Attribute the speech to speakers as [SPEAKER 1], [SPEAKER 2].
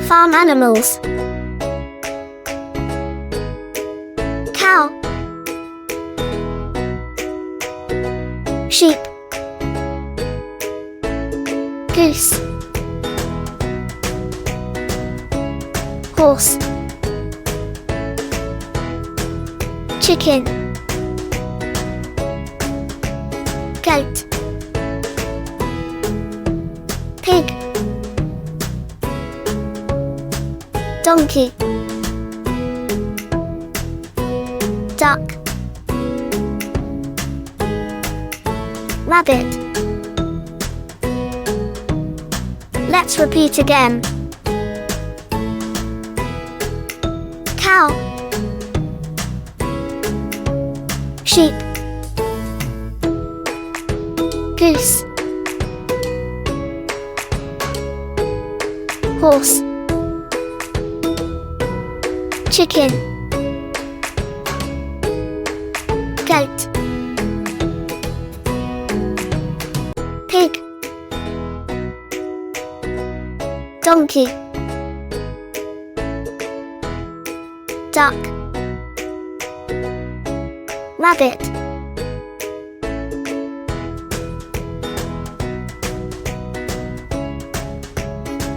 [SPEAKER 1] Farm animals. Cow, sheep, goose, horse, chicken, goat, pig, donkey, duck, rabbit. Let's repeat again. Cow, sheep, goose, horse, chicken, goat, pig, donkey, duck, rabbit.